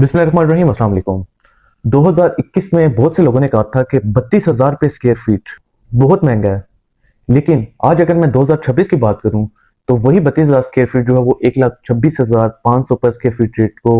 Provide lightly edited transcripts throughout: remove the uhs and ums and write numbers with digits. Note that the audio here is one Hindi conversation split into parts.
बिस्मिल्लाहिर्रहमानिर्रहीम, अस्सलाम वालेकुम। 2021 में बहुत से लोगों ने कहा था कि 32,000 रुपये स्क्वायर फीट बहुत महंगा है। लेकिन आज अगर मैं 2026 की बात करूं तो वही 32,000 स्क्वायर फीट जो है वो 1,26,500 पर स्क्वायर फीट रेट को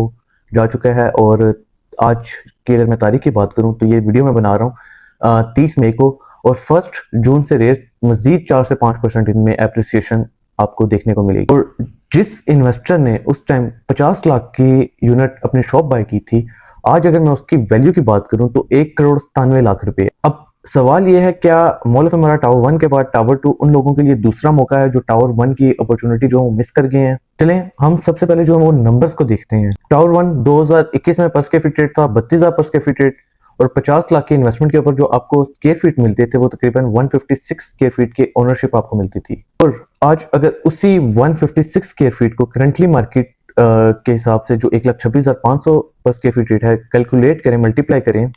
जा चुका है। और आज की अगर मैं तारीख की बात करूं तो ये वीडियो मैं बना रहा हूँ 30 मई को, और 1 जून से रेट मजीद 4 से 5% इनमें एप्रिसिएशन आपको देखने को मिलेगी। और जिस इन्वेस्टर ने उस टाइम 50 लाख की यूनिट अपनी शॉप बाय की थी, आज अगर मैं उसकी वैल्यू की बात करूं तो 1,97 करोड़ रुपए। अब सवाल यह है, क्या मॉल ऑफ अमेरा टावर 1 के बाद टावर 2 उन लोगों के लिए दूसरा मौका है जो टावर 1 की अपॉर्चुनिटी जो है वो मिस कर गए हैं? चलें हम सबसे पहले जो है वो नंबर्स को देखते हैं। टावर 1 2021 में पर स्क्वायर फीट रेट था 32,000 पर स्क्वायर फीट रेट, और 50 लाख के इन्वेस्टमेंट के ऊपर जो आपको स्क्वायर फीट मिलते थे वो तकरीबन 156 स्क्वायर फीट की ओनरशिप आपको मिलती थी। और आज अगर उसी 156 स्क्वायर फीट को करंटली मार्केट के हिसाब से जो 1,26,500 पर स्क्वायर फीट रेट है कैलकुलेट करें, मल्टीप्लाई करें,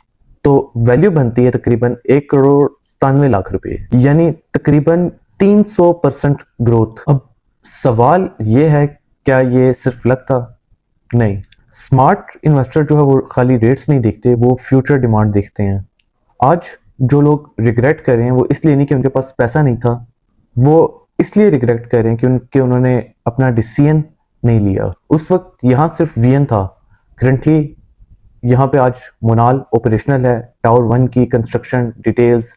तो वैल्यू बनती है तकरीबन 1,97 करोड़ रुपए, यानी तकरीबन 300% ग्रोथ। अब सवाल ये है, क्या ये सिर्फ लक था? नहीं, स्मार्ट इन्वेस्टर जो है वो खाली रेट्स नहीं देखते, वो फ्यूचर डिमांड देखते हैं। आज जो लोग रिग्रेट कर रहे हैं वो इसलिए नहीं कि उनके पास पैसा नहीं था, वो इसलिए रिग्रेट कर रहे हैं कि उन्होंने अपना डिसीजन नहीं लिया। उस वक्त यहाँ सिर्फ वीएन था। करंटली यहाँ पे आज मोनाल ऑपरेशनल है। टावर 1 की कंस्ट्रक्शन डिटेल्स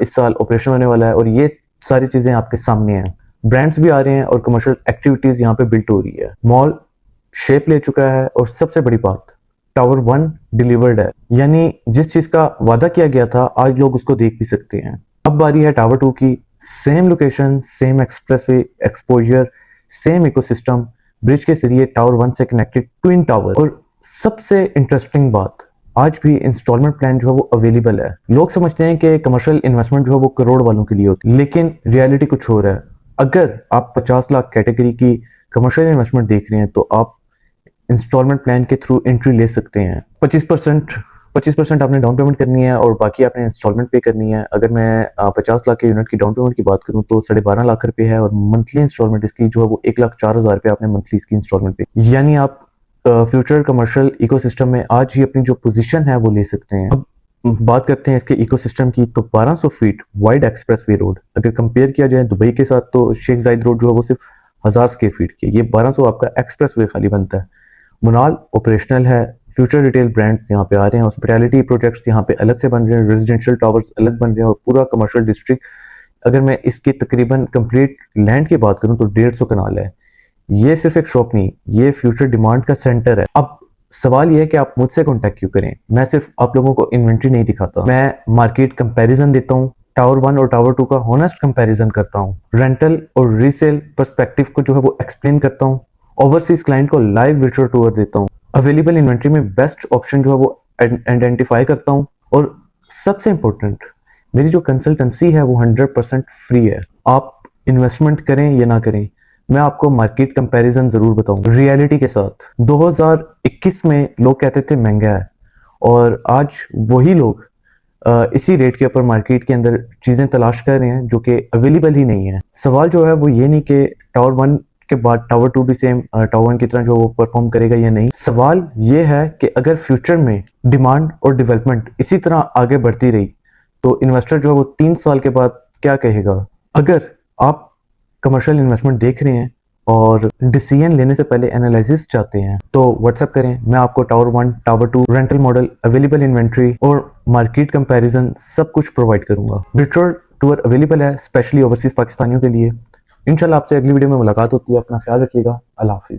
इस साल ऑपरेशन होने वाला है, और ये सारी चीजें आपके सामने हैं। ब्रांड्स भी आ रहे हैं और कमर्शियल एक्टिविटीज यहाँ पे बिल्ट हो रही है। मॉल शेप ले चुका है, और सबसे बड़ी बात, टावर 1 डिलीवर्ड है, यानी जिस चीज का वादा किया गया था आज लोग उसको देख भी सकते हैं। अब बारी है टावर 2 की। Same location, same expressway exposure, same ecosystem, bridge के जरिए टावर 1 से कनेक्टेड ट्विन टावर। और सबसे इंटरेस्टिंग बात, आज भी इंस्टॉलमेंट प्लान जो है वो अवेलेबल है। लोग समझते हैं कि कमर्शियल इन्वेस्टमेंट जो है वो करोड़ वालों के लिए होती है, लेकिन रियलिटी कुछ और है। अगर आप 50 लाख कैटेगरी की कमर्शियल इन्वेस्टमेंट देख रहे हैं तो आप इंस्टॉलमेंट प्लान के थ्रू एंट्री ले सकते हैं। 25% आपने डाउन पेमेंट करनी है और बाकी आपने इंस्टॉलमेंट पे करनी है। अगर मैं 50 लाख के यूनिट की डाउन पेमेंट की बात करूं तो 12.5 लाख रुपए है, और मंथली इंस्टॉलमेंट इसकी जो है वो 1,04,000 रुपए आपने मंथली इसकी इंस्टॉलमेंट पे, यानी आप फ्यूचर कमर्शियल इकोसिस्टम में आज ही अपनी जो पोजीशन है वो ले सकते हैं। अब बात करते हैं इसके इकोसिस्टम की, तो 1200 फीट वाइड एक्सप्रेसवे रोड अगर कंपेयर किया जाए दुबई के साथ, तो शेख जायद रोड जो है वो सिर्फ 1000 स्क्वायर फीट की, ये 1200 आपका एक्सप्रेसवे खाली बनता है। मोनाल ऑपरेशनल है, फ्यूचर रिटेल ब्रांड्स यहाँ पे आ रहे हैं, हॉस्पिटैलिटी प्रोजेक्ट्स यहाँ पे अलग से बन रहे हैं, रेजिडेंशियल टावर्स अलग बन रहे हैं, और पूरा कमर्शियल डिस्ट्रिक्ट, अगर मैं इसकी तकरीबन कंप्लीट लैंड की बात करूँ तो 150 कनाल है। ये सिर्फ एक शॉप नहीं, ये फ्यूचर डिमांड का सेंटर है। अब सवाल ये है कि आप मुझसे कॉन्टेक्ट क्यों करें? मैं सिर्फ आप लोगों को इन्वेंट्री नहीं दिखाता, मैं मार्केट कंपैरिजन देता हूँ, टावर 1 और टावर 2 का हॉनेस्ट कंपैरिजन करता हूँ, रेंटल और रीसेल पर्सपेक्टिव को जो है वो एक्सप्लेन करता हूँ, ओवरसीज क्लाइंट को लाइव वर्चुअल टूर देता हूँ, अवेलेबल इन्वेंट्री में बेस्ट ऑप्शन जो है वो आइडेंटिफाई करता हूँ, और सबसे इंपॉर्टेंट, मेरी जो कंसल्टेंसी है वो 100% फ्री है। आप इन्वेस्टमेंट करें या ना करें, मैं आपको मार्केट कंपैरिजन जरूर बताऊं रियलिटी के साथ। 2021 में लोग कहते थे महंगा है, और आज वही लोग इसी रेट के ऊपर मार्केट के अंदर चीजें तलाश कर रहे हैं जो कि अवेलेबल ही नहीं है। सवाल जो है वो ये नहीं कि टावर 1 के बाद टावर 2 भी सेम टावर 1 की तरह जो वो परफॉर्म करेगा या नहीं। सवाल ये है कि अगर फ्यूचर में डिमांड और डेवलपमेंट इसी तरह आगे बढ़ती रही तो इन्वेस्टर जो है वो 3 साल के बाद क्या कहेगा? अगर आप कमर्शियल इन्वेस्टमेंट देख रहे हैं और डिसीजन लेने से पहले एनालिसिस चाहते हैं तो व्हाट्सएप करें, मैं आपको tower 1, tower 2 rental model, available inventory और मार्केट कंपैरिजन सब कुछ प्रोवाइड करूंगा। वर्चुअल टूर अवेलेबल है स्पेशली ओवरसीज पाकिस्तानियों के लिए। इंशाल्लाह आपसे अगली वीडियो में मुलाकात होती है। अपना ख्याल रखिएगा। अल्लाह हाफिज।